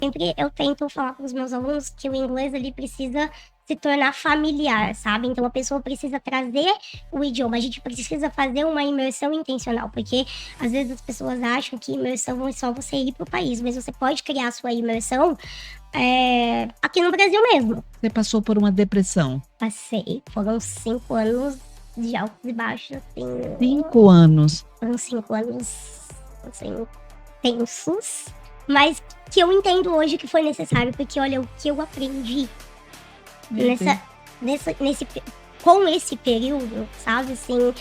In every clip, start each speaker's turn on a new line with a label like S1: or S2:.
S1: Sempre eu tento falar para os meus alunos que o inglês ele precisa se tornar familiar, sabe? Então a pessoa precisa trazer o idioma, a gente precisa fazer uma imersão intencional, porque às vezes as pessoas acham que imersão é só você ir para o país, mas você pode criar a sua imersão aqui no Brasil mesmo.
S2: Você passou por uma depressão?
S1: Passei, foram 5 anos de altos e baixos, assim.
S2: 5 anos?
S1: Foram 5 anos, assim, tensos, mas que eu entendo hoje que foi necessário, porque olha o que eu aprendi com esse período, sabe, assim,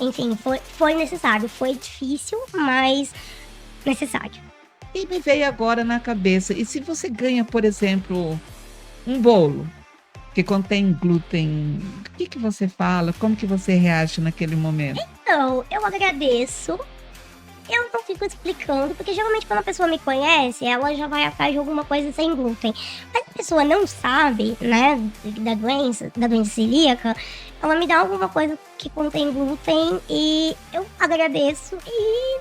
S1: enfim, foi necessário, foi difícil, mas necessário.
S2: E me veio agora na cabeça, e se você ganha, por exemplo, um bolo que contém glúten, o que você fala? Como que você reage naquele momento?
S1: Então, eu agradeço. Eu não fico explicando, porque geralmente quando a pessoa me conhece, ela já vai atrás de alguma coisa sem glúten. Mas a pessoa não sabe, né, da doença celíaca, ela me dá alguma coisa que contém glúten e eu agradeço. E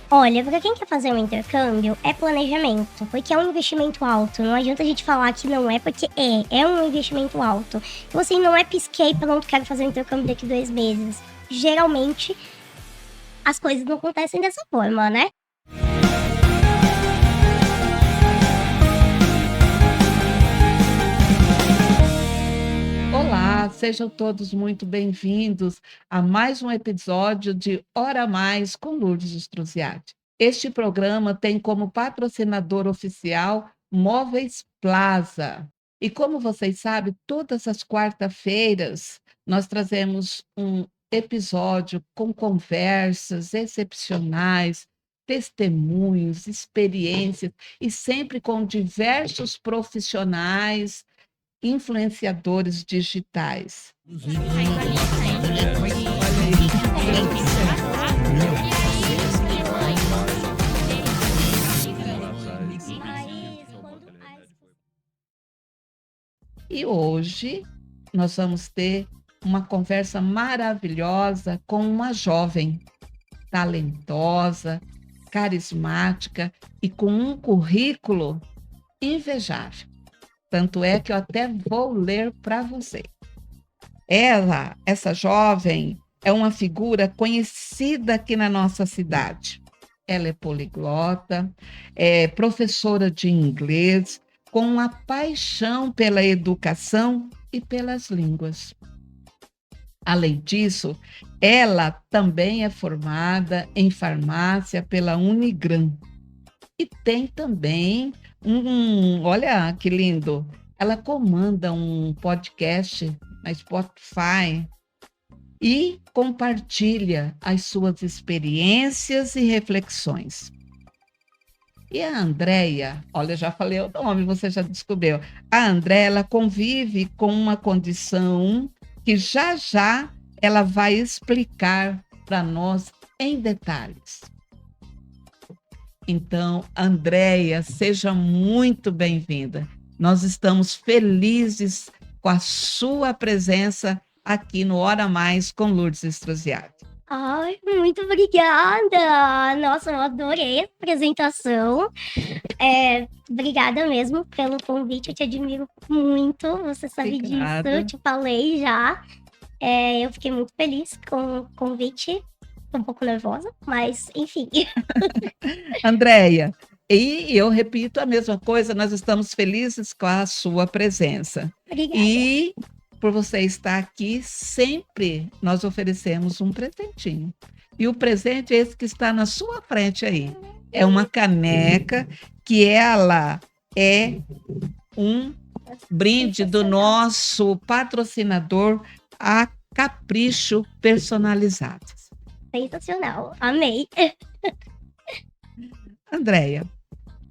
S1: olha, pra quem quer fazer um intercâmbio, é planejamento, porque é um investimento alto. Não adianta a gente falar que não é, porque é um investimento alto. Então assim, não é pisquei, pronto, quero fazer um intercâmbio daqui 2 meses. Geralmente as coisas não acontecem dessa forma, né?
S2: Olá, sejam todos muito bem-vindos a mais um episódio de Hora Mais com Lourdes Struziati. Este programa tem como patrocinador oficial Móveis Plaza. E como vocês sabem, todas as quarta-feiras nós trazemos um episódio com conversas excepcionais, testemunhos, experiências, e sempre com diversos profissionais, influenciadores digitais. E hoje nós vamos ter uma conversa maravilhosa com uma jovem, talentosa, carismática e com um currículo invejável. Tanto é que eu até vou ler para você. Essa jovem, é uma figura conhecida aqui na nossa cidade. Ela é poliglota, é professora de inglês, com uma paixão pela educação e pelas línguas. Além disso, ela também é formada em farmácia pela Unigran. E tem também olha que lindo, ela comanda um podcast na Spotify e compartilha as suas experiências e reflexões. E a Andréia, olha, já falei o nome, você já descobriu. A Andréia, ela convive com uma condição que já ela vai explicar para nós em detalhes. Então, Andréia, seja muito bem-vinda. Nós estamos felizes com a sua presença aqui no Hora Mais com Lourdes Struziati.
S1: Ai, muito obrigada! Nossa, eu adorei a apresentação. Obrigada mesmo pelo convite, eu te admiro muito, você sabe
S2: Obrigada.
S1: disso, eu te falei já. Eu fiquei muito feliz com o convite, tô um pouco nervosa, mas enfim.
S2: Andréia, e eu repito a mesma coisa, nós estamos felizes com a sua presença.
S1: Obrigada.
S2: E por você estar aqui, sempre nós oferecemos um presentinho. E o presente é esse que está na sua frente aí. É uma caneca que ela é um brinde do nosso patrocinador, a Capricho Personalizados.
S1: Sensacional, amei.
S2: Andréia,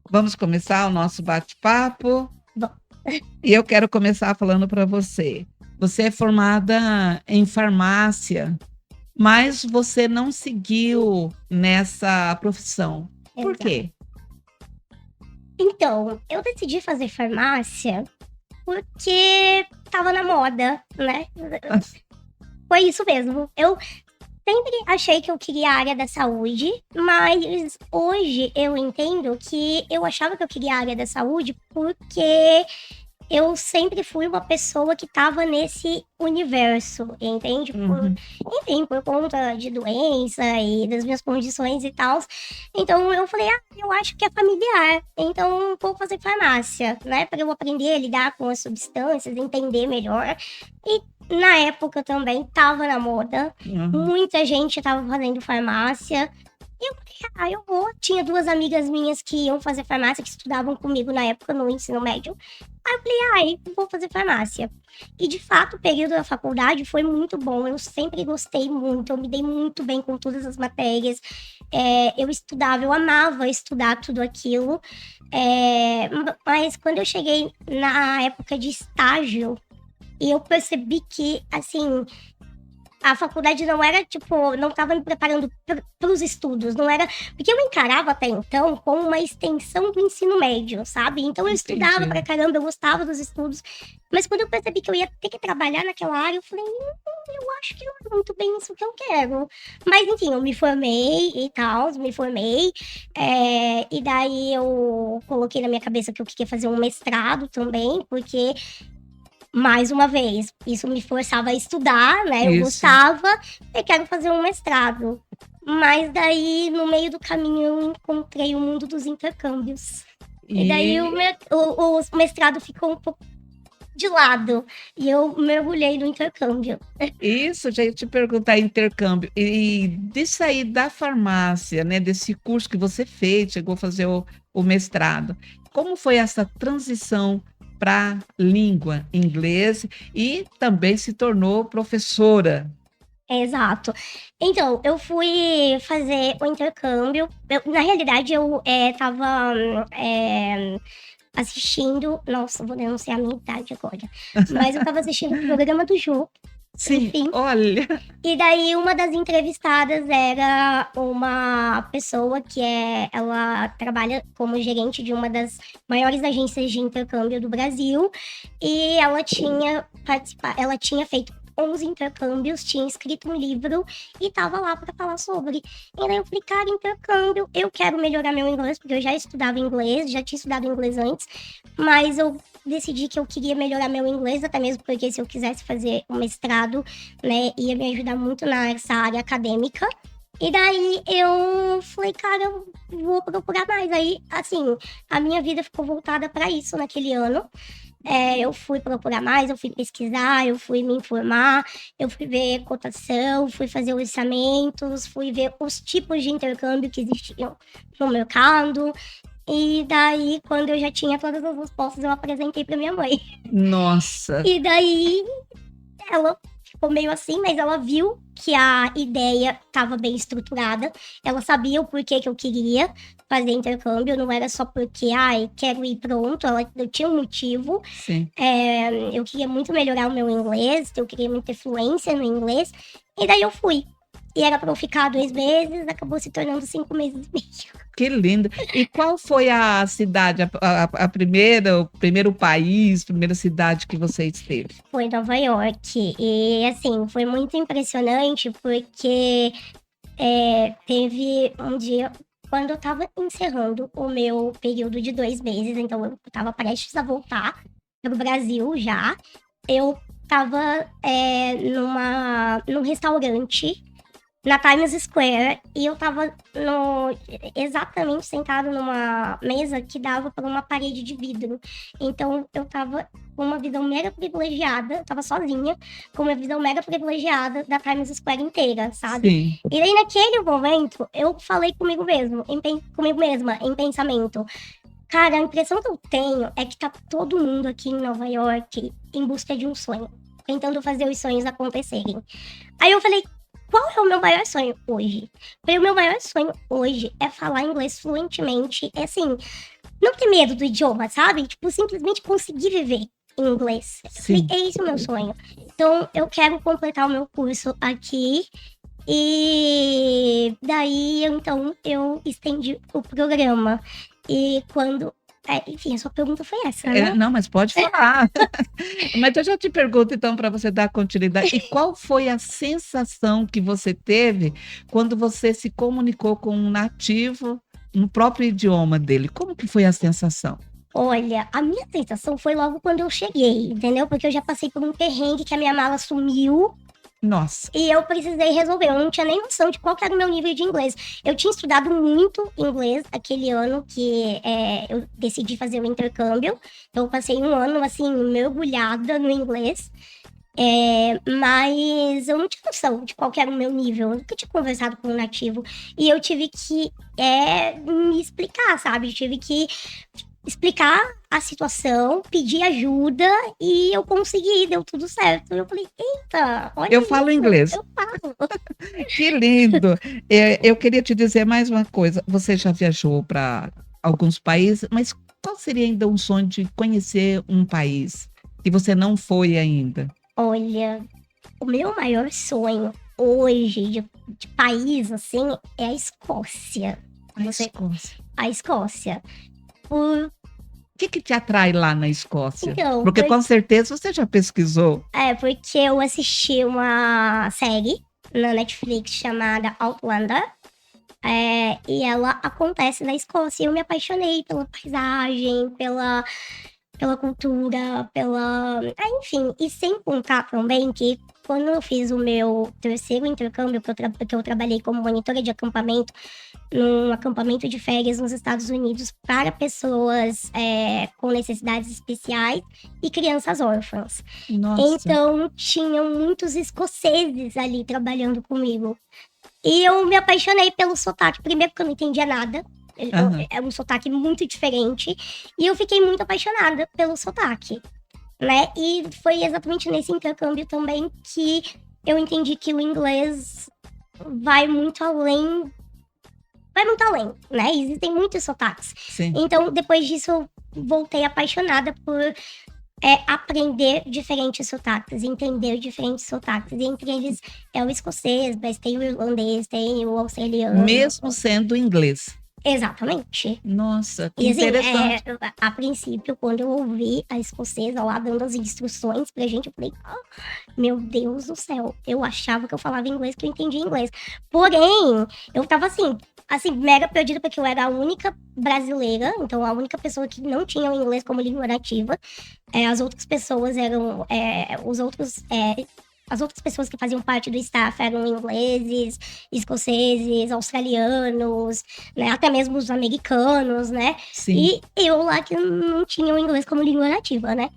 S2: vamos começar o nosso bate-papo?
S1: Bom.
S2: E eu quero começar falando para você. Você é formada em farmácia, mas você não seguiu nessa profissão. Por quê?
S1: Então, eu decidi fazer farmácia porque tava na moda, né? Foi isso mesmo. Sempre achei que eu queria a área da saúde, mas hoje eu entendo que eu achava que eu queria a área da saúde porque eu sempre fui uma pessoa que estava nesse universo, entende?
S2: Uhum.
S1: Enfim, por conta de doença e das minhas condições e tal. Então eu falei, eu acho que é familiar, então vou fazer farmácia, né? Para eu aprender a lidar com as substâncias, entender melhor. E na época também tava na moda,
S2: Uhum.
S1: muita gente estava fazendo farmácia. E eu falei, eu vou. Tinha duas amigas minhas que iam fazer farmácia, que estudavam comigo na época no ensino médio. Aí eu falei, vou fazer farmácia. E de fato, o período da faculdade foi muito bom. Eu sempre gostei muito, eu me dei muito bem com todas as matérias. Eu estudava, eu amava estudar tudo aquilo. Mas quando eu cheguei na época de estágio, eu percebi que, assim, a faculdade não era, tipo, não estava me preparando para os estudos, não era. Porque eu encarava até então como uma extensão do ensino médio, sabe? Então eu estudava
S2: Entendi.
S1: pra caramba, eu gostava dos estudos. Mas quando eu percebi que eu ia ter que trabalhar naquela área, eu falei, eu acho que não é muito bem isso que eu quero. Mas enfim, eu me formei e tal, me formei. E daí eu coloquei na minha cabeça que eu queria fazer um mestrado também, porque mais uma vez, isso me forçava a estudar, né? Eu
S2: Isso.
S1: gostava, eu quero fazer um mestrado. Mas daí, no meio do caminho, eu encontrei o mundo dos intercâmbios. E daí
S2: E
S1: o mestrado ficou um pouco de lado. E eu mergulhei no intercâmbio.
S2: isso, já ia te perguntar intercâmbio. E de sair da farmácia, né, desse curso que você fez, chegou a fazer o mestrado, como foi essa transição para língua inglês e também se tornou professora?
S1: Exato. Então, eu fui fazer o intercâmbio. Na realidade, eu estava assistindo. Nossa, vou denunciar a minha idade agora. Mas eu estava assistindo o programa do Jô,
S2: Sim,
S1: enfim.
S2: olha.
S1: E daí, uma das entrevistadas era uma pessoa ela trabalha como gerente de uma das maiores agências de intercâmbio do Brasil. E ela tinha feito 11 intercâmbios, tinha escrito um livro e estava lá para falar sobre. E daí eu falei, cara, intercâmbio, eu quero melhorar meu inglês, porque eu já estudava inglês, já tinha estudado inglês antes, mas eu decidi que eu queria melhorar meu inglês, até mesmo porque se eu quisesse fazer um mestrado, né, ia me ajudar muito nessa área acadêmica. E daí eu falei, cara, eu vou procurar mais. Aí, assim, a minha vida ficou voltada para isso naquele ano. Eu fui procurar mais, eu fui pesquisar, eu fui me informar, eu fui ver cotação, fui fazer orçamentos, fui ver os tipos de intercâmbio que existiam no mercado. E daí, quando eu já tinha todas as respostas, eu apresentei para minha mãe.
S2: Nossa,
S1: E daí ela ficou meio assim, mas ela viu que a ideia estava bem estruturada. Ela sabia o porquê que eu queria fazer intercâmbio, não era só porque, quero ir pronto. Eu tinha um motivo.
S2: sim.
S1: Eu queria muito melhorar o meu inglês, eu queria muito ter fluência no inglês. E daí eu fui. E era para eu ficar 2 meses, acabou se tornando 5 meses e meio.
S2: Que lindo. E qual foi a cidade, a primeira, o primeiro país, primeira cidade que você esteve?
S1: Foi Nova York. E assim, foi muito impressionante porque teve um dia, quando eu estava encerrando o meu período de 2 meses, então eu estava prestes a voltar para o Brasil já. Eu estava num restaurante na Times Square e eu estava exatamente sentado numa mesa que dava para uma parede de vidro. Então eu estava com uma visão mega privilegiada, eu estava sozinha, com uma visão mega privilegiada da Times Square inteira, sabe?
S2: Sim.
S1: E daí naquele momento eu falei comigo mesma, em pensamento. Cara, a impressão que eu tenho é que tá todo mundo aqui em Nova York em busca de um sonho, tentando fazer os sonhos acontecerem. Aí eu falei, qual é o meu maior sonho hoje? O meu maior sonho hoje é falar inglês fluentemente, assim, não ter medo do idioma, sabe? Tipo, simplesmente conseguir viver em inglês. Eu falei,
S2: Sim.
S1: é esse o meu sonho. Então, eu quero completar o meu curso aqui. E daí, então, eu estendi o programa. E quando Enfim, a sua pergunta foi essa, né?
S2: Não, mas pode falar. Mas eu já te pergunto então para você dar continuidade, e qual foi a sensação que você teve quando você se comunicou com um nativo no próprio idioma dele? Como que foi a sensação?
S1: Olha, a minha sensação foi logo quando eu cheguei, entendeu? Porque eu já passei por um perrengue que a minha mala sumiu
S2: Nossa,
S1: e eu precisei resolver. Eu não tinha nem noção de qual que era o meu nível de inglês. Eu tinha estudado muito inglês aquele ano que eu decidi fazer o intercâmbio. Então, eu passei um ano, assim, mergulhada no inglês. Mas eu não tinha noção de qual que era o meu nível. Eu nunca tinha conversado com um nativo. E eu tive que me explicar, sabe? Eu tive que explicar a situação, pedir ajuda e eu consegui, deu tudo certo. Eu falei, eita, olha
S2: eu
S1: isso,
S2: falo inglês.
S1: eu falo.
S2: Que lindo! Eu queria te dizer mais uma coisa. Você já viajou para alguns países, mas qual seria ainda um sonho de conhecer um país que você não foi ainda?
S1: Olha, o meu maior sonho hoje de país, assim, é a Escócia.
S2: A
S1: Você,
S2: Escócia.
S1: a Escócia. Por,
S2: O que que te atrai lá na Escócia?
S1: então,
S2: Porque com certeza você já pesquisou.
S1: porque eu assisti uma série na Netflix chamada Outlander. E ela acontece na Escócia. E eu me apaixonei pela paisagem, pela cultura, enfim. E sem contar também que quando eu fiz o meu terceiro intercâmbio, que eu trabalhei como monitora de acampamento, num acampamento de férias nos Estados Unidos para pessoas com necessidades especiais e crianças órfãs.
S2: Nossa.
S1: Então, tinham muitos escoceses ali trabalhando comigo. E eu me apaixonei pelo sotaque. Primeiro porque eu não entendia nada.
S2: Aham.
S1: É um sotaque muito diferente. E eu fiquei muito apaixonada pelo sotaque, né? E foi exatamente nesse intercâmbio também que eu entendi que o inglês vai muito além. Vai muito além, né? Existem muitos sotaques.
S2: Sim.
S1: Então, depois disso, eu voltei apaixonada por aprender diferentes sotaques, entender diferentes sotaques. E entre eles é o escocês, mas tem o irlandês, tem o australiano.
S2: Mesmo sendo inglês.
S1: Exatamente.
S2: Nossa, que
S1: E assim,
S2: interessante.
S1: a princípio, quando eu ouvi a escocesa lá dando as instruções pra gente, eu falei, meu Deus do céu, eu achava que eu falava inglês, que eu entendia inglês. Porém, eu tava assim, mega perdida, porque eu era a única brasileira, então a única pessoa que não tinha o inglês como língua nativa. As outras pessoas eram, as outras pessoas que faziam parte do staff eram ingleses, escoceses, australianos, né? Até mesmo os americanos, né?
S2: Sim.
S1: E eu lá que não tinha o inglês como língua nativa, né?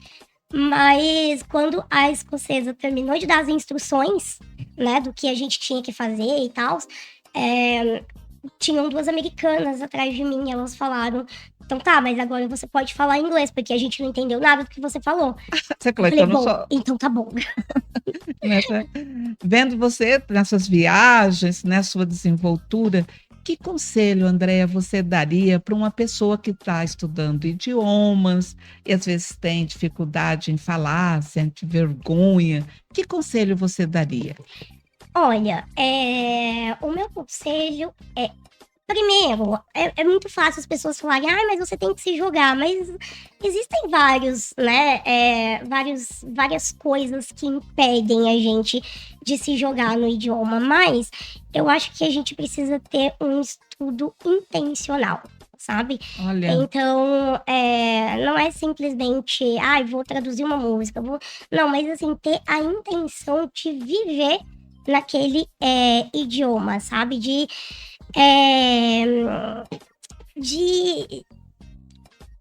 S1: Mas quando a escocesa terminou de dar as instruções, né, do que a gente tinha que fazer e tal, tinham duas americanas atrás de mim, elas falaram, então tá, mas agora você pode falar inglês, porque a gente não entendeu nada do que você falou.
S2: Você falou,
S1: Falei,
S2: então não
S1: bom,
S2: só.
S1: então tá bom.
S2: Vendo você nessas viagens, né, sua desenvoltura, que conselho, Andréia, você daria para uma pessoa que está estudando idiomas e às vezes tem dificuldade em falar, sente vergonha? Que conselho você daria?
S1: Olha, o meu conselho é, primeiro, é muito fácil as pessoas falarem, mas você tem que se jogar, mas existem vários, né, várias coisas que impedem a gente de se jogar no idioma, mas eu acho que a gente precisa ter um estudo intencional, sabe?
S2: Olha,
S1: Então, não é simplesmente, vou traduzir uma música, não, mas assim, ter a intenção de viver naquele idioma, sabe? De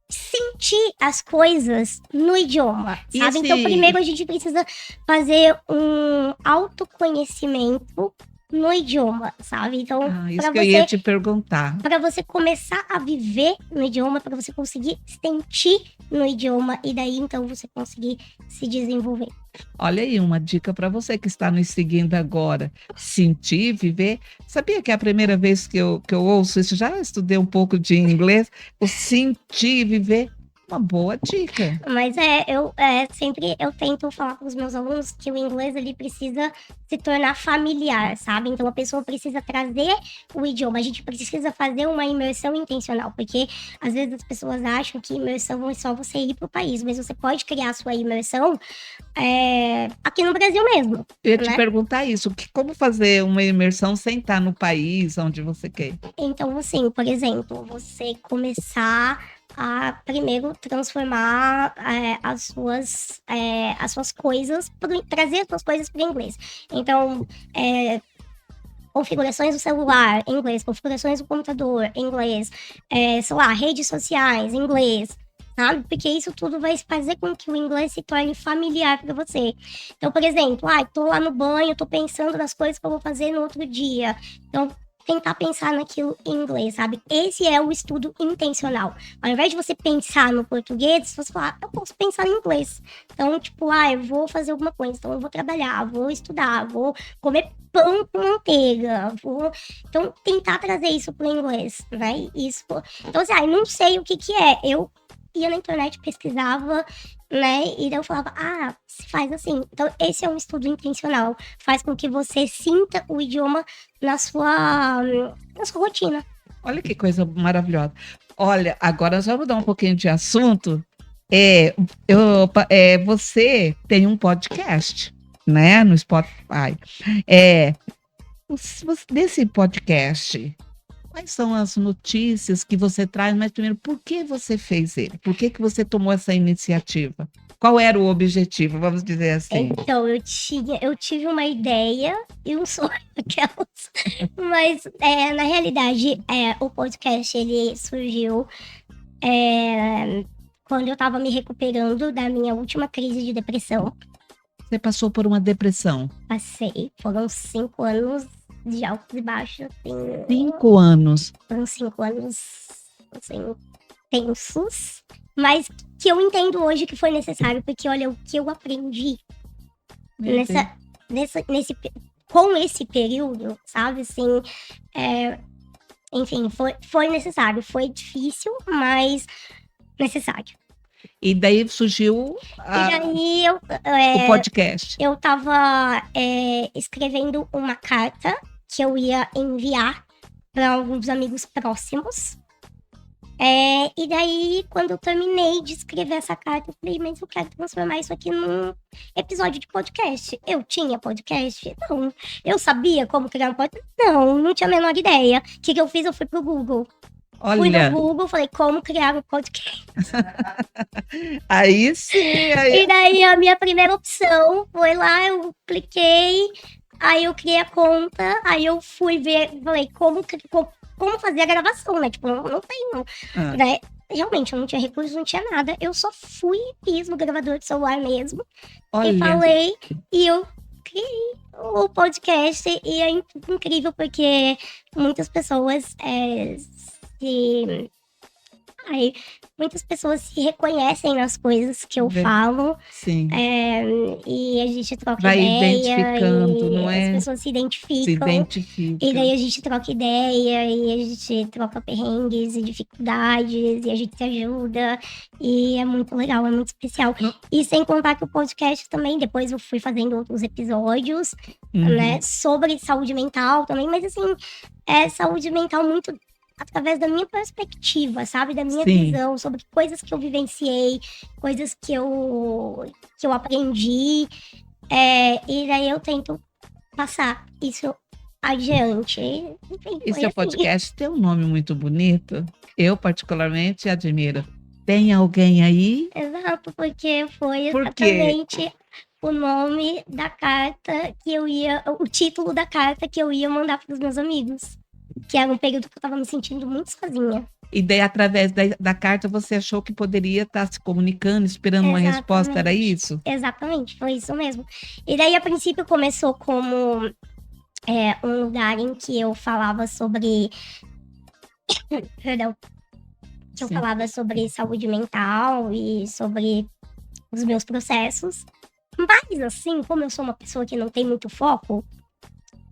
S1: sentir as coisas no idioma, sabe? Então, primeiro a gente precisa fazer um autoconhecimento no idioma, sabe? Então,
S2: isso que eu ia te perguntar.
S1: para você começar a viver no idioma, para você conseguir sentir no idioma e daí então você conseguir se desenvolver.
S2: Olha aí, uma dica para você que está nos seguindo agora. Sentir, viver. Sabia que é a primeira vez que eu ouço isso? Já estudei um pouco de inglês. O sentir, viver. uma boa dica.
S1: Mas sempre eu tento falar para os meus alunos que o inglês ele precisa se tornar familiar, sabe? Então a pessoa precisa trazer o idioma, a gente precisa fazer uma imersão intencional, porque às vezes as pessoas acham que imersão é só você ir para o país, mas você pode criar a sua imersão aqui no Brasil mesmo.
S2: Eu ia te
S1: né?
S2: perguntar isso, como fazer uma imersão sem estar no país onde você quer?
S1: Então, assim, por exemplo, você começar a primeiro transformar as suas coisas, trazer as suas coisas para o inglês. Então, configurações do celular, em inglês, configurações do computador, em inglês, sei lá, redes sociais, em inglês, sabe? Porque isso tudo vai fazer com que o inglês se torne familiar para você. Então, por exemplo, tô lá no banho, tô pensando nas coisas que eu vou fazer no outro dia. Então, tentar pensar naquilo em inglês, sabe? Esse é o estudo intencional. Ao invés de você pensar no português, você falar, eu posso pensar em inglês. Então, tipo, eu vou fazer alguma coisa, então eu vou trabalhar, vou estudar, vou comer pão com manteiga, Então, tentar trazer isso pro inglês, né? Isso. Então, assim, não sei o que é. Eu ia na internet, pesquisava, né? E daí eu falava, se faz assim. Então, esse é um estudo intencional. Faz com que você sinta o idioma na sua rotina.
S2: Olha que coisa maravilhosa. Olha, agora já vou mudar um pouquinho de assunto. Você tem um podcast, né, no Spotify. Nesse podcast, quais são as notícias que você traz? Mas primeiro, por que você fez ele? Por que você tomou essa iniciativa? Qual era o objetivo, vamos dizer assim?
S1: Então, eu tive uma ideia e um sonho, mas na realidade, o podcast ele surgiu quando eu tava me recuperando da minha última crise de depressão.
S2: Você passou por uma depressão?
S1: Passei, foram 5 anos de altos e baixos, assim.
S2: 5 anos?
S1: Foram 5 anos, assim, tensos, mas que eu entendo hoje que foi necessário, porque olha o que eu aprendi com esse período, sabe, assim, enfim, foi necessário, foi difícil, mas necessário.
S2: E daí surgiu o podcast.
S1: Eu tava escrevendo uma carta que eu ia enviar para alguns amigos próximos. E daí, quando eu terminei de escrever essa carta, eu falei, mas eu quero transformar isso aqui num episódio de podcast. Eu tinha podcast? Não. Eu sabia como criar um podcast? Não tinha a menor ideia. O que eu fiz? Eu fui pro Google.
S2: Olha.
S1: Fui no Google, falei, como criar um podcast?
S2: Aí sim.
S1: E daí, a minha primeira opção foi lá, eu cliquei, aí eu criei a conta, aí eu fui ver, falei, como fazer a gravação, né? Tipo, não tenho, né? Realmente, eu não tinha recurso, não tinha nada. Eu só fui e fiz no gravador de celular mesmo.
S2: Olha.
S1: E falei, e eu criei o podcast. E é incrível, porque muitas pessoas muitas pessoas se reconhecem nas coisas que eu falo.
S2: Sim.
S1: E a gente troca
S2: Vai
S1: ideia.
S2: identificando, não é?
S1: As pessoas se identificam.
S2: Se identificam.
S1: E daí a gente troca ideia, e a gente troca perrengues e dificuldades, e a gente se ajuda. E é muito legal, é muito especial. E sem contar que o podcast também, depois eu fui fazendo outros episódios, né, sobre saúde mental também. Mas assim, saúde mental muito através da minha perspectiva, sabe? Da minha visão, sobre coisas que eu vivenciei, coisas que eu aprendi. E daí eu tento passar isso adiante. Enfim,
S2: e seu podcast tem um nome muito bonito. Eu, particularmente, admiro. Tem alguém aí?
S1: Exato, porque foi exatamente o nome da carta que o título da carta que eu ia mandar para os meus amigos. Que era um período que eu tava me sentindo muito sozinha.
S2: E daí, através da carta, você achou que poderia estar se comunicando, esperando uma resposta, era isso?
S1: Exatamente, foi isso mesmo. E daí, a princípio, começou como um lugar em que eu falava sobre... Perdão. Que eu falava sobre saúde mental e sobre os meus processos. Mas, assim, como eu sou uma pessoa que não tem muito foco,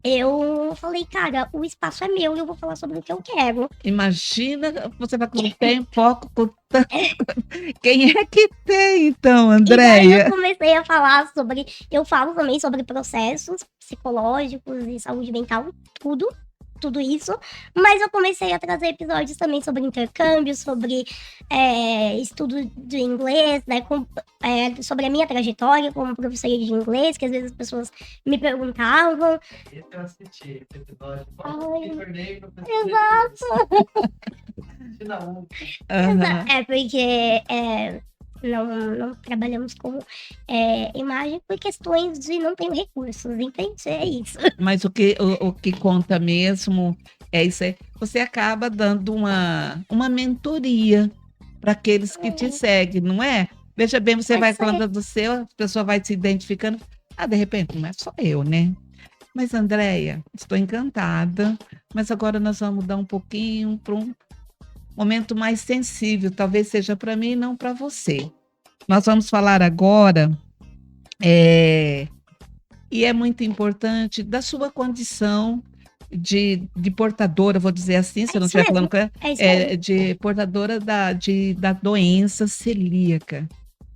S1: eu falei, cara, o espaço é meu e eu vou falar sobre o que eu quero.
S2: Imagina, você vai com tem foco com tanto quem é que tem então,
S1: E daí eu
S2: Andréia?
S1: comecei a falar sobre. Eu falo também sobre processos psicológicos e saúde mental, tudo. Tudo isso, mas eu comecei a trazer episódios também sobre intercâmbio, sobre estudo de inglês, né, sobre a minha trajetória como professora de inglês, que às vezes as pessoas me perguntavam.
S3: Esse eu assisti, esse episódio.
S1: Ai,
S3: Me tornei professor de
S1: exato.
S3: inglês. Assisti na UF.
S2: Aham.
S1: É porque não trabalhamos com imagem por questões de não tenho recursos, entende? É isso.
S2: Mas o que conta mesmo é isso aí, você acaba dando uma mentoria para aqueles que te seguem, não é? Veja bem, você
S1: Pode
S2: vai
S1: ser.
S2: falando do seu, a pessoa vai se identificando. Ah, de repente, não é só eu, né? Mas, Andréia, estou encantada, mas agora nós vamos dar um pouquinho para um momento mais sensível, talvez seja para mim e não para você. Nós vamos falar agora, eh, e é muito importante, da sua condição de portadora, vou dizer assim, se
S1: É
S2: eu não
S1: isso
S2: estiver falando
S1: mesmo.
S2: com ela,
S1: É isso mesmo.
S2: de portadora da doença celíaca.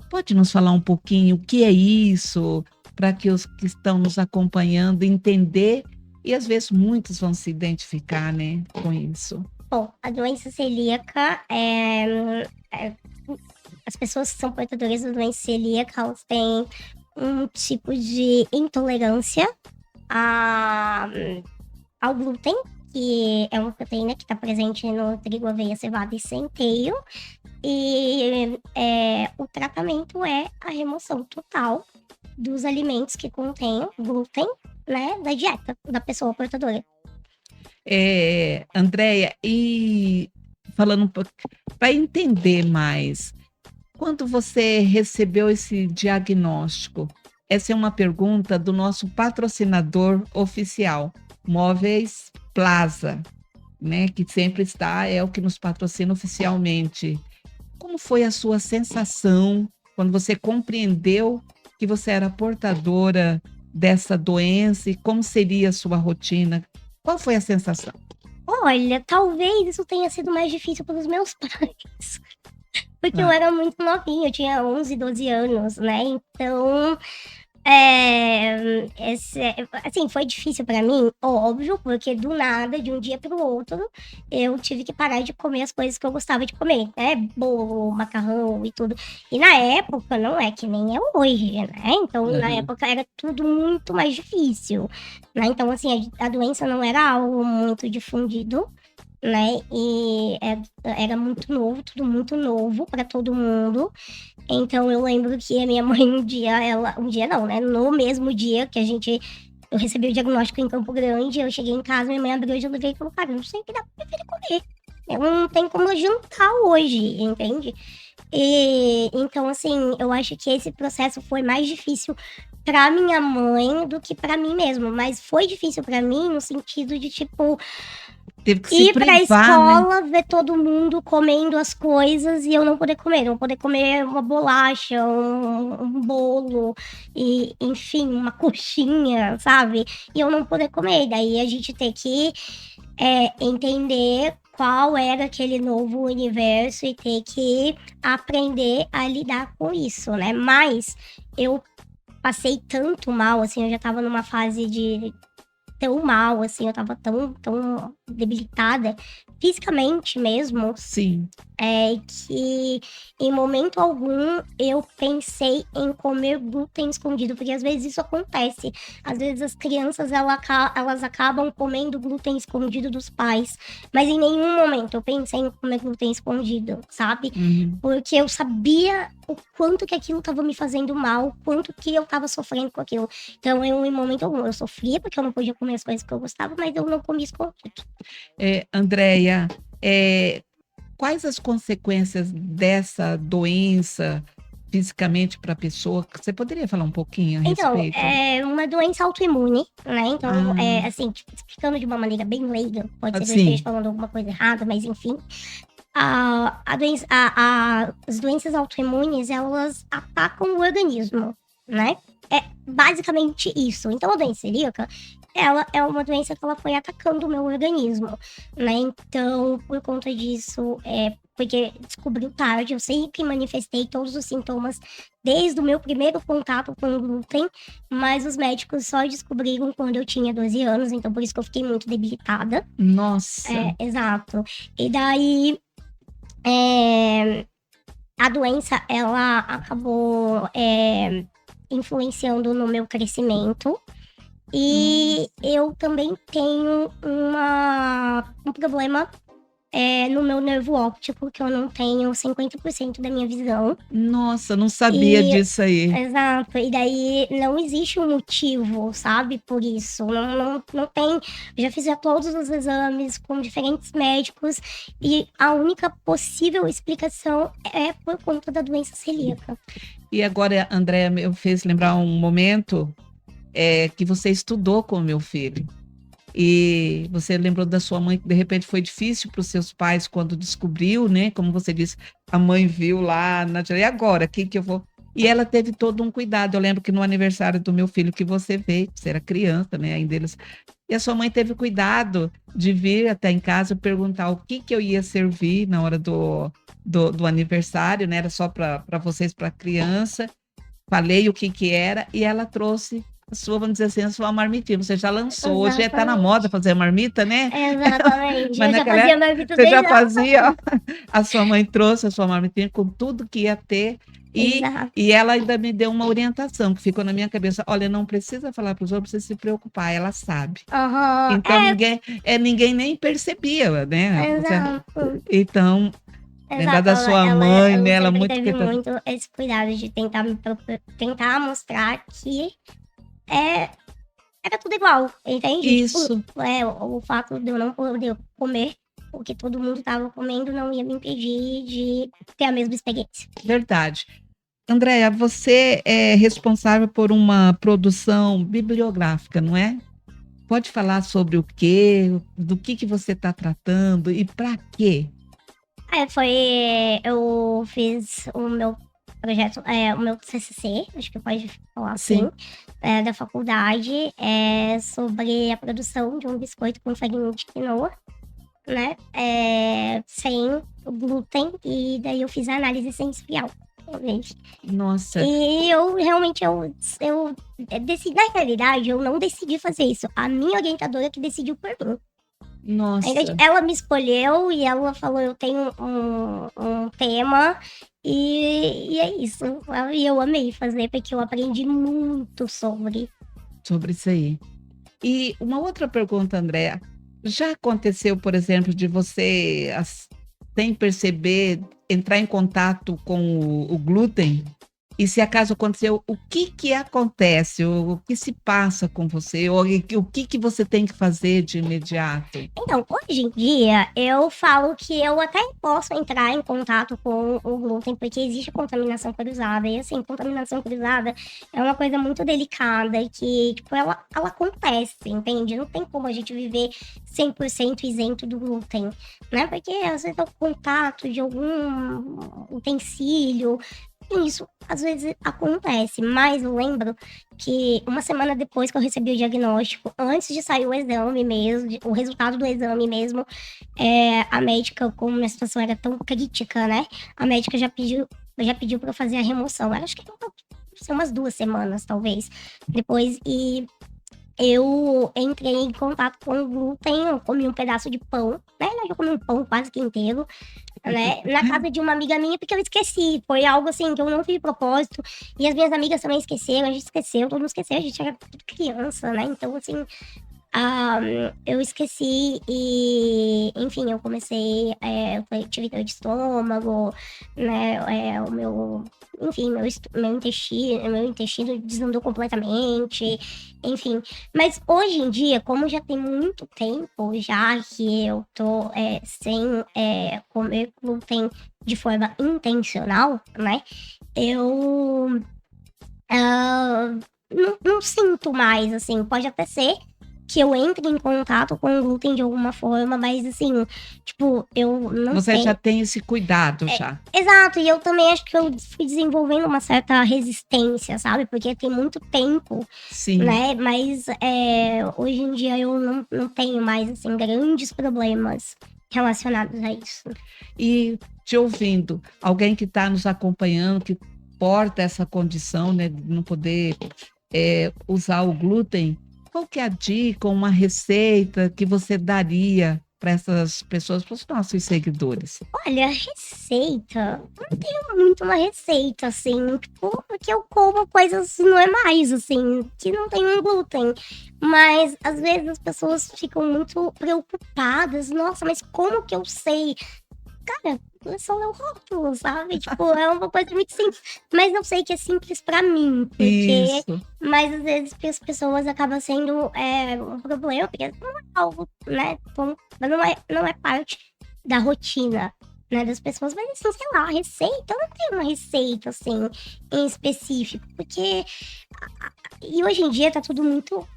S2: Pode nos falar um pouquinho o que é isso, para que os que estão nos acompanhando entender, e às vezes muitos vão se identificar, né, com isso.
S1: Bom, a doença celíaca as pessoas que são portadoras da doença celíaca, elas têm um tipo de intolerância a, ao glúten, que é uma proteína que está presente no trigo, aveia, cevada e centeio. E o tratamento é a remoção total dos alimentos que contêm glúten, né, da dieta da pessoa portadora.
S2: Andréia, e falando um pouco, para entender mais, quando você recebeu esse diagnóstico? Essa é uma pergunta do nosso patrocinador oficial, Móveis Plaza, né, que sempre está, é o que nos patrocina oficialmente. Como foi a sua sensação quando você compreendeu que você era portadora dessa doença e como seria a sua rotina? Qual foi a sensação?
S1: Olha, talvez isso tenha sido mais difícil para os meus pais, porque eu
S2: Ah,
S1: era muito novinha, eu tinha 11, 12 anos, né, então, assim, foi difícil para mim, óbvio, porque do nada, de um dia para o outro, eu tive que parar de comer as coisas que eu gostava de comer, né, bolo, macarrão e tudo. E na época não é que nem é hoje, né, então na
S2: aham.
S1: época era tudo muito mais difícil, né, então assim, a doença não era algo muito difundido, né, e era muito novo, tudo muito novo para todo mundo. Então eu lembro que a minha mãe um dia não, né, no mesmo dia que eu recebi o diagnóstico em Campo Grande, eu cheguei em casa, minha mãe abriu a geladeira e falou: "Cara, não sei o que dá pra minha filha comer, eu não tenho como jantar hoje", entende. E então, assim, eu acho que esse processo foi mais difícil pra minha mãe do que pra mim mesmo, mas foi difícil pra mim no sentido de, tipo,
S2: Teve que se
S1: ir pra
S2: privar, né?
S1: escola, ver todo mundo comendo as coisas e eu não poder comer uma bolacha, um bolo e, enfim, uma coxinha, sabe, e eu não poder comer. Daí a gente ter que, entender qual era aquele novo universo e ter que aprender a lidar com isso, né. Mas eu passei tanto mal, assim, eu já estava numa fase de tão mal, assim, eu estava tão debilitada, fisicamente mesmo,
S2: Sim.
S1: que em momento algum eu pensei em comer glúten escondido, porque às vezes isso acontece. Às vezes as crianças elas acabam comendo glúten escondido dos pais, mas em nenhum momento eu pensei em comer glúten escondido, sabe?
S2: Uhum.
S1: Porque eu sabia o quanto que aquilo estava me fazendo mal, o quanto que eu estava sofrendo com aquilo. Então eu, em momento algum, eu sofria porque eu não podia comer as coisas que eu gostava, mas eu não comia escondido.
S2: Andréia, eh, quais as consequências dessa doença fisicamente para a pessoa? Você poderia falar um pouquinho a
S1: Então,
S2: respeito?
S1: é uma doença autoimune, né, então,
S2: Ah,
S1: assim, tipo, explicando de uma maneira bem leiga, pode ser que eu esteja
S2: sim.
S1: falando alguma coisa errada, mas enfim, a doença as doenças autoimunes, elas atacam o organismo, né, é basicamente isso. Então a doença celíaca ela é uma doença que ela foi atacando o meu organismo, né? Então, por conta disso, porque descobriu tarde, eu sempre manifestei todos os sintomas desde o meu primeiro contato com o glúten, mas os médicos só descobriram quando eu tinha 12 anos, então por isso que eu fiquei muito debilitada.
S2: Nossa.
S1: Exato. E daí, a doença, ela acabou influenciando no meu crescimento. E eu também tenho um problema no meu nervo óptico, que eu não tenho 50% da minha visão.
S2: Nossa, não sabia disso aí.
S1: Exato. E daí não existe um motivo, sabe, por isso. Não tem. Eu já fiz todos os exames com diferentes médicos e a única possível explicação é por conta da doença celíaca.
S2: E agora, Andréa, me fez lembrar um momento que você estudou com o meu filho. E você lembrou da sua mãe, que de repente foi difícil para os seus pais quando descobriu, né? Como você disse, a mãe viu lá, e agora, quem que eu vou... E ela teve todo um cuidado. Eu lembro que no aniversário do meu filho que você veio, você era criança, né? Ainda eles... E a sua mãe teve cuidado de vir até em casa perguntar o que eu ia servir na hora do aniversário, né? Era só para vocês, para a criança. Falei o que era e ela trouxe a sua, vamos dizer assim, a sua marmitinha. Você já lançou, hoje está na moda fazer a marmita, né?
S1: Exatamente.
S2: Mas
S1: eu já fazia marmita
S2: você já
S1: desde
S2: fazia, a sua mãe trouxe a sua marmitinha com tudo que ia ter e ela ainda me deu uma orientação que ficou na minha cabeça. Olha, não precisa falar para os outros, precisa se preocupar, ela sabe. Então ninguém nem percebia, né?
S1: Exato.
S2: Então, lembrar da sua mãe, né? Ela muito
S1: teve muito esse cuidado de tentar mostrar que era tudo igual, entende?
S2: Isso.
S1: Tipo, o fato de eu não poder comer o que todo mundo estava comendo não ia me impedir de ter a mesma experiência.
S2: Verdade. Andréa, você é responsável por uma produção bibliográfica, não é? Pode falar sobre o quê? Do que você está tratando e para quê?
S1: Eu fiz o meu projeto, o meu TCC, acho que pode falar assim, da faculdade, sobre a produção de um biscoito com farinha de quinoa, né, sem glúten, e daí eu fiz a análise sensorial.
S2: Nossa.
S1: E eu realmente, eu decidi, na realidade, eu não decidi fazer isso. A minha orientadora que decidiu por mim.
S2: Nossa.
S1: Ela me escolheu e ela falou, eu tenho um tema e é isso. E eu amei fazer, porque eu aprendi muito sobre
S2: isso aí. E uma outra pergunta, Andréa. Já aconteceu, por exemplo, de você, sem perceber, entrar em contato com o glúten? E se acaso aconteceu, o que acontece? O que se passa com você? Ou o que você tem que fazer de imediato?
S1: Então, hoje em dia, eu falo que eu até posso entrar em contato com o glúten, porque existe contaminação cruzada. E assim, contaminação cruzada é uma coisa muito delicada que, tipo, ela acontece, entende? Não tem como a gente viver 100% isento do glúten, né? Porque às vezes o contato de algum utensílio, isso às vezes acontece, mas eu lembro que uma semana depois que eu recebi o diagnóstico, antes de sair o exame mesmo, o resultado do exame mesmo, a médica, como minha situação era tão crítica, né? A médica já pediu para eu fazer a remoção. Eu acho que umas 2 semanas, talvez, depois, e eu entrei em contato com o glúten, eu comi um pedaço de pão, né? Eu comi um pão quase que inteiro, né? Na casa de uma amiga minha, porque eu esqueci. Foi algo assim que eu não fiz de propósito. E as minhas amigas também esqueceram, a gente esqueceu, todo mundo esqueceu, a gente era tudo criança, né? Então, assim, eu esqueci e, enfim, eu comecei, eu tive dor de estômago, né? Enfim, meu intestino desandou completamente, enfim. Mas hoje em dia, como já tem muito tempo já que eu tô sem comer glúten de forma intencional, né? Eu não sinto mais, assim, pode até ser que eu entre em contato com o glúten de alguma forma, mas assim, tipo, eu não
S2: Você
S1: sei.
S2: já tem esse cuidado já.
S1: Exato, e eu também acho que eu fui desenvolvendo uma certa resistência, sabe? Porque tem muito tempo,
S2: Sim.
S1: né? Mas hoje em dia eu não tenho mais, assim, grandes problemas relacionados a isso.
S2: E te ouvindo, alguém que está nos acompanhando, que porta essa condição, né, de não poder usar o glúten, qual que é a dica, uma receita que você daria para essas pessoas, para os nossos seguidores?
S1: Olha, receita, não tenho muito uma receita, assim, tipo, porque eu como coisas normais, assim, que não tem um glúten. Mas, às vezes, as pessoas ficam muito preocupadas. Nossa, mas como que eu sei? Cara, é só ler o rótulo, sabe? Tipo, é uma coisa muito simples. Mas eu sei que é simples pra mim, porque...
S2: Isso.
S1: Mas, às vezes, para as pessoas acaba sendo um problema, porque não é algo, né? Não é parte da rotina, né, das pessoas. Mas, assim, sei lá, receita, eu não tenho uma receita, assim, em específico. Porque... E hoje em dia tá tudo muito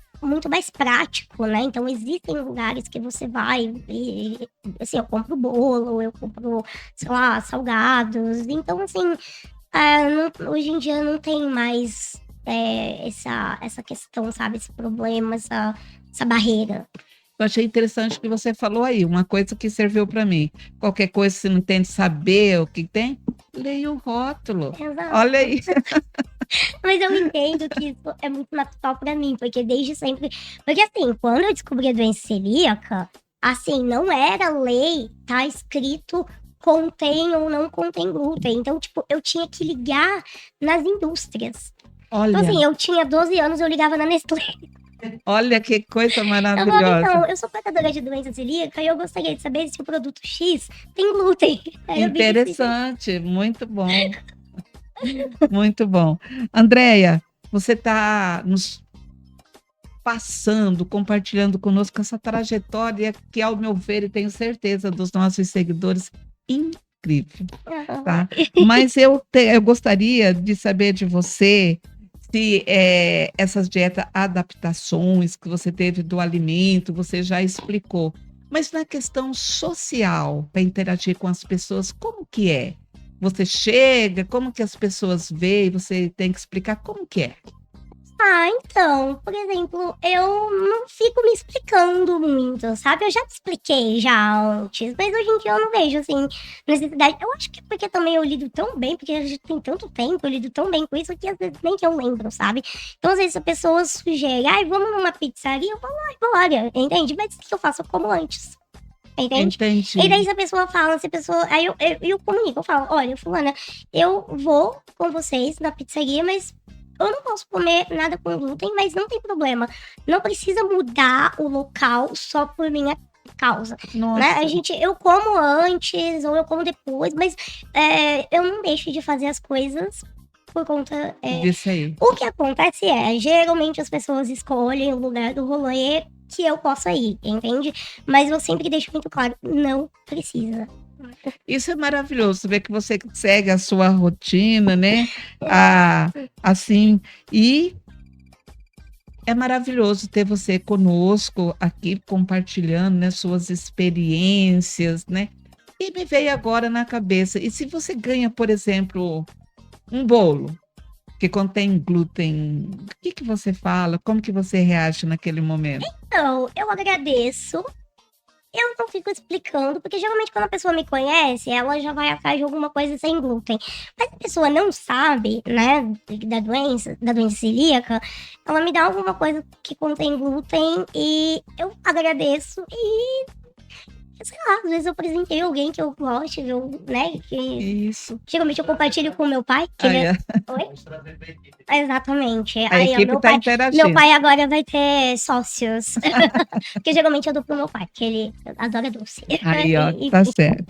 S1: mais prático, né? Então existem lugares que você vai e assim, eu compro bolo, eu compro, sei lá, salgados. Então, assim, hoje em dia não tem mais essa questão, sabe? Esse problema, essa barreira.
S2: Eu achei interessante o que você falou aí, uma coisa que serviu para mim. Qualquer coisa, se não tem de saber o que tem, leia o rótulo.
S1: Exato.
S2: Olha aí.
S1: Mas eu entendo que isso é muito natural pra mim, porque desde sempre. Porque assim, quando eu descobri a doença celíaca, assim, não era lei, tá escrito contém ou não contém glúten. Então, tipo, eu tinha que ligar nas indústrias. Então, assim,
S2: Olha,
S1: eu tinha 12 anos, eu ligava na Nestlé.
S2: olha que coisa
S1: Eu falava,
S2: maravilhosa.
S1: então, eu sou portadora de doença celíaca e eu gostaria de saber se o produto X tem glúten. Era bem assim.
S2: Interessante, muito bom. Muito bom. Andréia, você está nos passando, compartilhando conosco essa trajetória que, ao meu ver, e tenho certeza dos nossos seguidores, incrível, tá? Mas eu gostaria de saber de você se essas dietas adaptações que você teve do alimento, você já explicou, mas na questão social, para interagir com as pessoas, como que é? Você chega, como que as pessoas veem, você tem que explicar como que é.
S1: Então, por exemplo, eu não fico me explicando muito, sabe? Eu já te expliquei já antes, mas hoje em dia eu não vejo, assim, necessidade. Eu acho que porque também eu lido tão bem, porque a gente tem tanto tempo, eu lido tão bem com isso que às vezes nem que eu lembro, sabe? Então, às vezes a pessoa sugere, vamos numa pizzaria, eu vou lá e vou lá, entende? Mas o que eu faço? Eu como antes. Entende?
S2: Entendi.
S1: E daí se a pessoa fala, aí eu comunico, eu falo, olha, fulana, eu vou com vocês na pizzaria, mas eu não posso comer nada com glúten, mas não tem problema. Não precisa mudar o local só por minha causa.
S2: Nossa.
S1: Né? Eu como antes ou eu como depois, mas eu não deixo de fazer as coisas por conta
S2: disso aí.
S1: O que acontece geralmente as pessoas escolhem o lugar do rolê que eu possa ir, entende? Mas eu sempre deixo muito claro, não precisa.
S2: Isso é maravilhoso, ver que você segue a sua rotina, né? Assim, e é maravilhoso ter você conosco aqui, compartilhando, né, suas experiências, né? E me veio agora na cabeça, e se você ganha, por exemplo, um bolo que contém glúten, o que você fala? Como que você reage naquele momento?
S1: Então, eu agradeço. Eu não fico explicando, porque geralmente quando a pessoa me conhece, ela já vai atrás de alguma coisa sem glúten. Mas a pessoa não sabe, né, da doença celíaca, ela me dá alguma coisa que contém glúten e eu agradeço e, sei lá, às vezes eu presentei alguém que eu gosto, né, que
S2: Isso.
S1: geralmente eu compartilho com meu pai, que ele... Oi?
S3: Vamos trazer pra equipe.
S1: Exatamente.
S2: A
S1: Aí, ó,
S2: equipe está interagindo.
S1: meu pai agora vai ter sócios. Porque geralmente eu dou pro meu pai, que ele adora doce.
S2: Aí, ó, tá certo.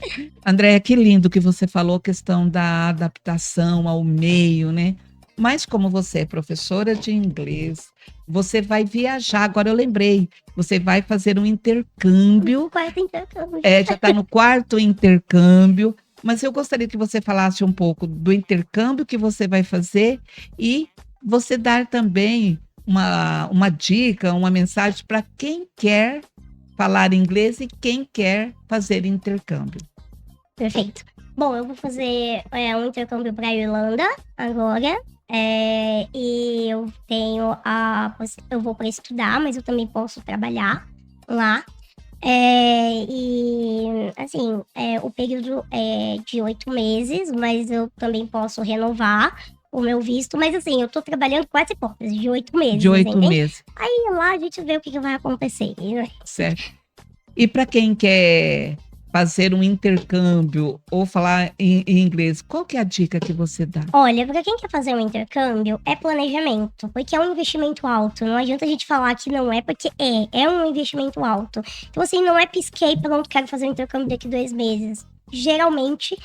S2: Andréia, que lindo que você falou a questão da adaptação ao meio, né? Mas como você é professora de inglês, você vai viajar. Agora eu lembrei, você vai fazer um intercâmbio.
S1: Quarto intercâmbio.
S2: Já está no quarto intercâmbio. Mas eu gostaria que você falasse um pouco do intercâmbio que você vai fazer e você dar também uma dica, uma mensagem para quem quer falar inglês e quem quer fazer intercâmbio.
S1: Perfeito. Bom, eu vou fazer um intercâmbio para a Irlanda agora. E eu tenho eu vou para estudar, mas eu também posso trabalhar lá. E assim, o período é de 8 meses, mas eu também posso renovar o meu visto. Mas assim, eu tô trabalhando com essa hipótese de 8 meses.
S2: De 8
S1: entende?
S2: meses,
S1: Aí lá a gente vê o que vai acontecer.
S2: certo? E para quem quer fazer um intercâmbio ou falar em inglês, qual que é a dica que você dá?
S1: Olha, para quem quer fazer um intercâmbio, é planejamento, porque é um investimento alto. Não adianta a gente falar que não é, porque é um investimento alto. Então, assim, não é pisquei, pronto, quero fazer um intercâmbio daqui 2 meses. Geralmente,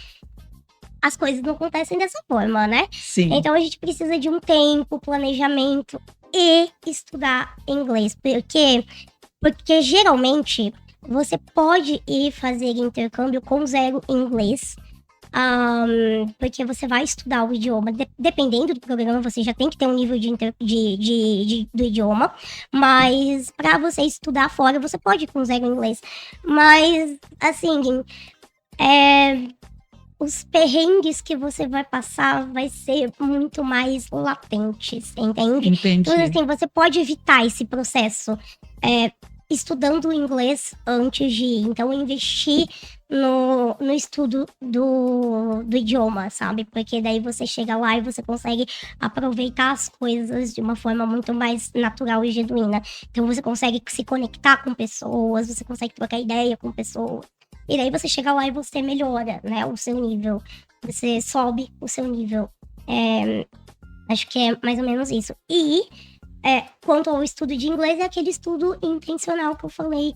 S1: as coisas não acontecem dessa forma, né?
S2: Sim,
S1: Então, a gente precisa de um tempo, planejamento e estudar inglês. Porque geralmente, você pode ir fazer intercâmbio com 0 inglês. Porque você vai estudar o idioma, dependendo do programa, você já tem que ter um nível do idioma, mas para você estudar fora, você pode ir com 0 inglês. Mas, assim, os perrengues que você vai passar vai ser muito mais latentes, entende?
S2: entendi.
S1: Então, assim, você pode evitar esse processo estudando inglês antes de ir. Então, investir no estudo do idioma, sabe? Porque daí você chega lá e você consegue aproveitar as coisas de uma forma muito mais natural e genuína. Então, você consegue se conectar com pessoas, você consegue trocar ideia com pessoas. E daí você chega lá e você melhora, né, o seu nível. Você sobe o seu nível. Acho que é mais ou menos isso. E quanto ao estudo de inglês, é aquele estudo intencional que eu falei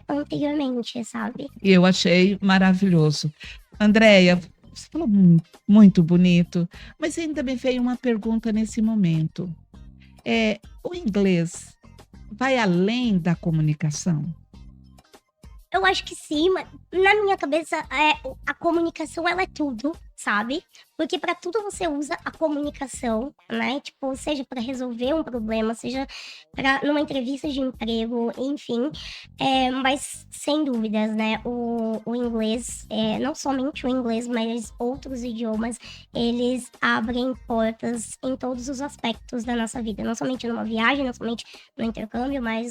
S1: anteriormente, sabe?
S2: E eu achei maravilhoso. Andréia, você falou muito bonito, mas ainda me veio uma pergunta nesse momento. O inglês vai além da comunicação?
S1: Eu acho que sim, mas na minha cabeça a comunicação ela é tudo, sabe? Porque para tudo você usa a comunicação, né? Tipo, seja para resolver um problema, seja para numa entrevista de emprego, enfim. Mas sem dúvidas, né? O inglês, não somente o inglês, mas outros idiomas, eles abrem portas em todos os aspectos da nossa vida. Não somente numa viagem, não somente no intercâmbio, mas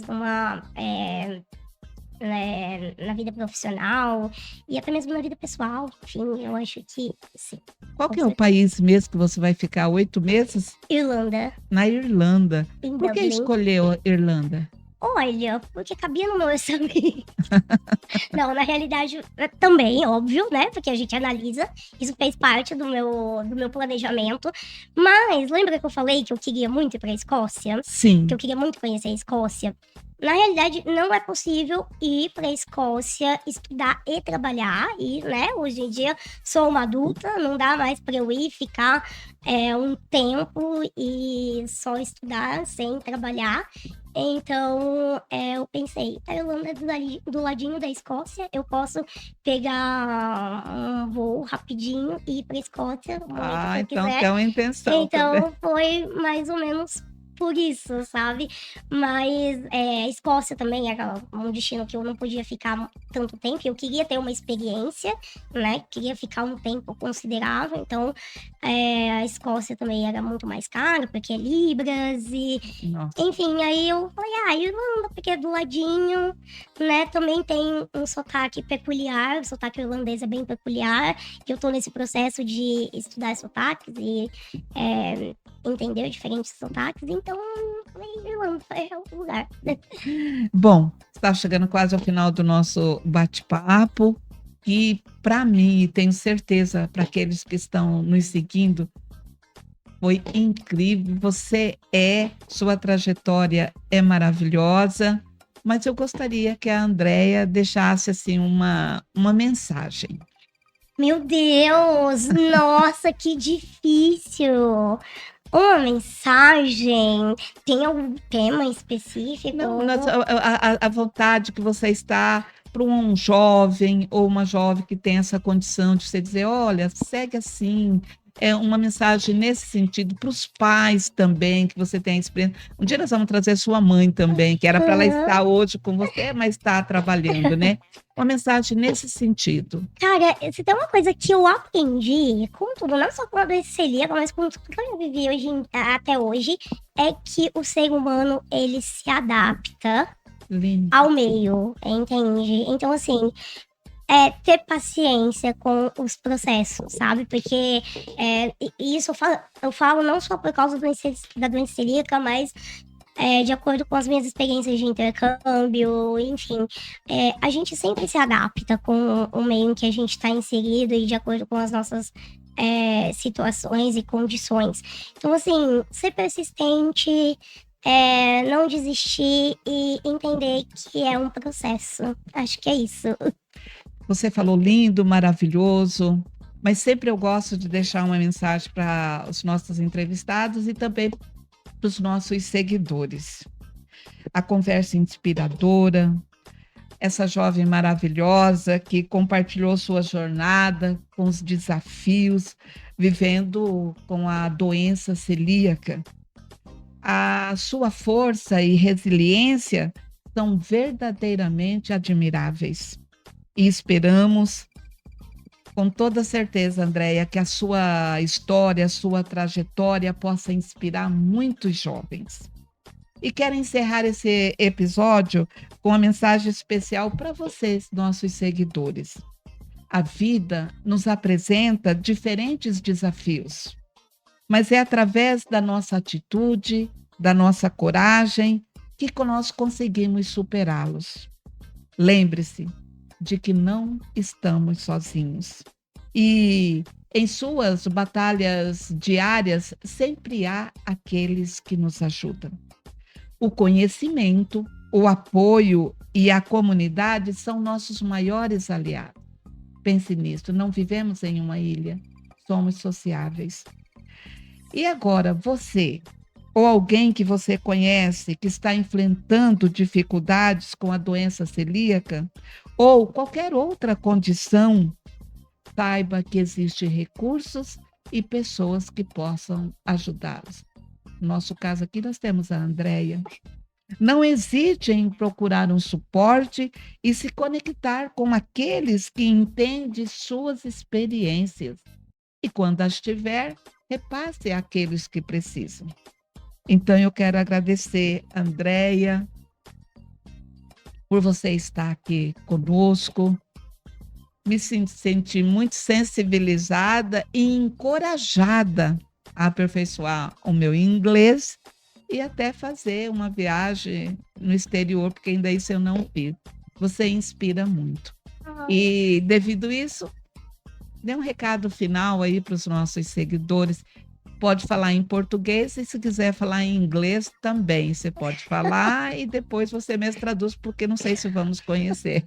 S1: na vida profissional e até mesmo na vida pessoal. Enfim, eu acho que sim.
S2: Qual que é o país mesmo que você vai ficar 8 meses?
S1: Irlanda,
S2: Na Irlanda.
S1: em
S2: Por que
S1: Dublin.
S2: escolheu a Irlanda?
S1: Olha, porque cabia no meu orçamento. Não, na realidade, também, óbvio, né? Porque a gente analisa. Isso fez parte do meu planejamento. Mas lembra que eu falei que eu queria muito ir pra Escócia?
S2: Sim,
S1: Que eu queria muito conhecer a Escócia. Na realidade, não é possível ir para a Escócia estudar e trabalhar. E, né, hoje em dia sou uma adulta, não dá mais para eu ir ficar um tempo e só estudar sem trabalhar. Então, eu pensei, a Irlanda é do ladinho da Escócia, eu posso pegar um voo rapidinho e ir para a Escócia no momento que eu
S2: então
S1: quiser.
S2: tem uma intenção também.
S1: Então, foi mais ou menos por isso, sabe? Mas a Escócia também era um destino que eu não podia ficar tanto tempo. Eu queria ter uma experiência, né? Queria ficar um tempo considerável. Então, a Escócia também era muito mais caro, porque é libras e...
S2: Nossa.
S1: Enfim, aí eu falei, Irlanda, porque é do ladinho, né? Também tem um sotaque peculiar, o sotaque irlandês é bem peculiar, que eu tô nesse processo de estudar sotaques e entender diferentes sotaques, então Irlanda é o lugar.
S2: Bom, está chegando quase ao final do nosso bate-papo e para mim, e tenho certeza para aqueles que estão nos seguindo, foi incrível. Sua trajetória é maravilhosa, mas eu gostaria que a Andréia deixasse assim uma mensagem.
S1: Meu Deus, nossa, que difícil! Uma mensagem? Tem algum tema específico?
S2: Não, a vontade que você está para um jovem ou uma jovem que tem essa condição de você dizer, olha, segue assim, é uma mensagem nesse sentido para os pais também, que você tem a experiência. Um dia nós vamos trazer sua mãe também, que era para ela estar hoje com você, mas está trabalhando, né? Uma mensagem nesse sentido.
S1: Cara, se tem uma coisa que eu aprendi com tudo, não só com a doença celíaca, mas com tudo que eu vivi até hoje, é que o ser humano, ele se adapta
S2: Lindo.
S1: ao meio, entende? Então, assim, ter paciência com os processos, sabe? Porque isso eu falo não só por causa da doença celíaca, mas de acordo com as minhas experiências de intercâmbio, enfim. A gente sempre se adapta com o meio em que a gente está inserido e de acordo com as nossas situações e condições. Então, assim, ser persistente, não desistir e entender que é um processo. Acho que é isso.
S2: Você falou lindo, maravilhoso, mas sempre eu gosto de deixar uma mensagem para os nossos entrevistados e também para os nossos seguidores. A conversa inspiradora, essa jovem maravilhosa que compartilhou sua jornada com os desafios, vivendo com a doença celíaca. A sua força e resiliência são verdadeiramente admiráveis. E esperamos, com toda certeza, Andréia, que a sua história, a sua trajetória possa inspirar muitos jovens. E quero encerrar esse episódio com uma mensagem especial para vocês, nossos seguidores. A vida nos apresenta diferentes desafios, mas é através da nossa atitude, da nossa coragem, que nós conseguimos superá-los. Lembre-se de que não estamos sozinhos. E em suas batalhas diárias, sempre há aqueles que nos ajudam. O conhecimento, o apoio e a comunidade são nossos maiores aliados. Pense nisso, não vivemos em uma ilha, somos sociáveis. E agora, você, ou alguém que você conhece que está enfrentando dificuldades com a doença celíaca, ou qualquer outra condição, saiba que existem recursos e pessoas que possam ajudá-los. No nosso caso aqui, nós temos a Andréia. Não hesite em procurar um suporte e se conectar com aqueles que entendem suas experiências. E quando as tiver, repasse àqueles que precisam. Então, eu quero agradecer, Andréia, por você estar aqui conosco. Me senti muito sensibilizada e encorajada a aperfeiçoar o meu inglês e até fazer uma viagem no exterior, porque ainda isso eu não fiz. Você inspira muito. E, devido a isso, dê um recado final aí para os nossos seguidores. Pode falar em português e se quiser falar em inglês também. Você pode falar e depois você mesmo traduz, porque não sei se vamos conhecer.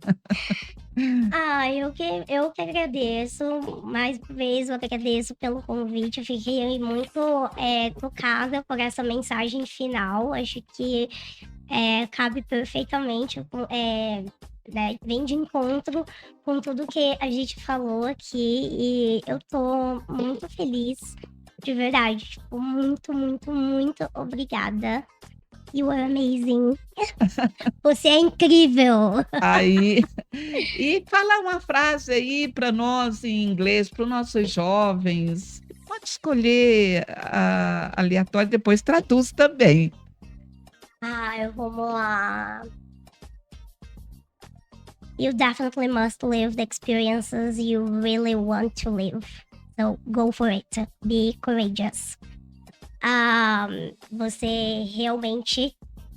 S1: Eu que agradeço. Mais uma vez, eu agradeço pelo convite. Eu fiquei muito tocada por essa mensagem final. Acho que cabe perfeitamente, né, vem de encontro com tudo que a gente falou aqui. E eu tô muito feliz. De verdade, tipo, muito, muito, muito obrigada. You are amazing. Você é incrível.
S2: Aí, e fala uma frase aí para nós em inglês, para os nossos jovens. Pode escolher aleatório, depois traduz também.
S1: Vamos lá. You definitely must live the experiences you really want to live. So go for it. Be courageous. Você realmente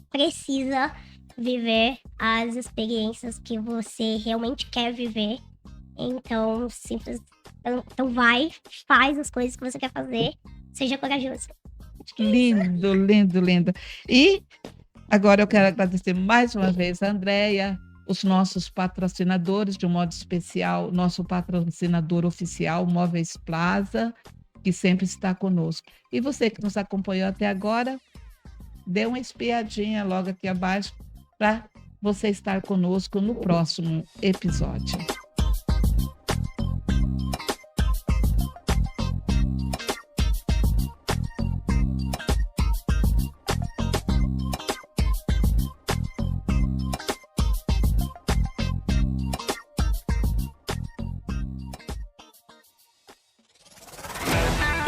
S1: precisa viver as experiências que você realmente quer viver. Então, faz as coisas que você quer fazer. Seja corajoso.
S2: Lindo, lindo, lindo. E agora eu quero agradecer mais uma vez a Andréia, os nossos patrocinadores, de um modo especial, nosso patrocinador oficial, Móveis Plaza, que sempre está conosco. E você que nos acompanhou até agora, dê uma espiadinha logo aqui abaixo para você estar conosco no próximo episódio.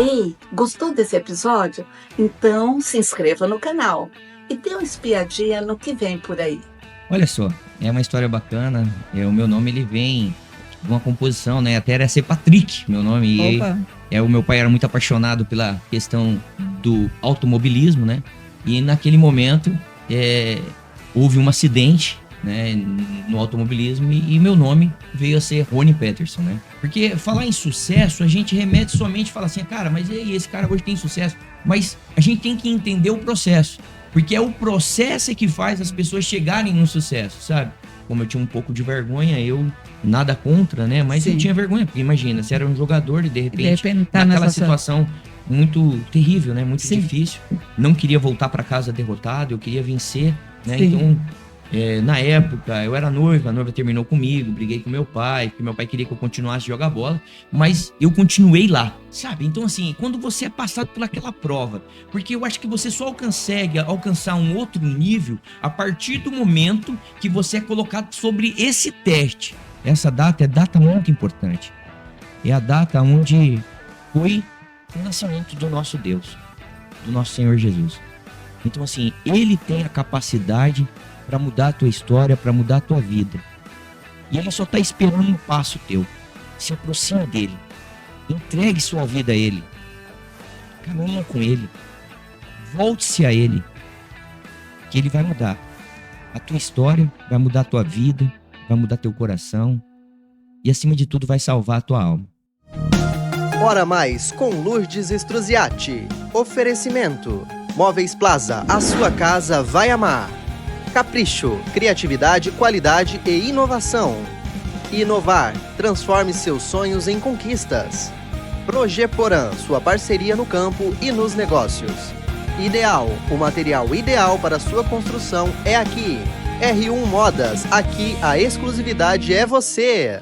S4: Ei, gostou desse episódio? Então se inscreva no canal e dê uma espiadinha no que vem por aí.
S5: Olha só, é uma história bacana. O meu nome ele vem de uma composição, né? Até era ser Patrick, meu nome.
S2: Opa.
S5: O meu pai era muito apaixonado pela questão do automobilismo, né? E naquele momento houve um acidente, né, no automobilismo e meu nome veio a ser Rony Peterson, né? Porque falar em sucesso, a gente remete somente e fala assim, cara, mas e aí, esse cara hoje tem sucesso? Mas a gente tem que entender o processo, porque é o processo que faz as pessoas chegarem no sucesso, sabe? Como eu tinha um pouco de vergonha, eu nada contra, né? Mas
S2: Sim.
S5: eu tinha vergonha, porque imagina, você era um jogador e de repente
S2: tá
S5: naquela
S2: nessa
S5: situação muito terrível, né? Muito
S2: Sim.
S5: difícil. Não queria voltar para casa derrotado, eu queria vencer, né?
S2: Sim.
S5: Então, na época, eu era noiva, a noiva terminou comigo, briguei com meu pai, porque meu pai queria que eu continuasse a jogar bola, mas eu continuei lá, sabe? Então, assim, quando você é passado por aquela prova, porque eu acho que você só consegue alcançar um outro nível a partir do momento que você é colocado sobre esse teste. Essa data é data muito importante. É a data onde foi o nascimento do nosso Deus, do nosso Senhor Jesus. Então, assim, Ele tem a capacidade para mudar a tua história, para mudar a tua vida. E Ele só está esperando um passo teu. Se aproxime dEle. Entregue sua vida a Ele. Caminha com Ele. Volte-se a Ele. Que Ele vai mudar a tua história, vai mudar a tua vida, vai mudar teu coração. E, acima de tudo, vai salvar a tua alma.
S6: Hora Mais com Lourdes Struziati. Oferecimento: Móveis Plaza, a sua casa vai amar. Capricho, criatividade, qualidade e inovação. Inovar, transforme seus sonhos em conquistas. Projeporan, sua parceria no campo e nos negócios. Ideal, o material ideal para sua construção é aqui. R1 Modas, aqui a exclusividade é você.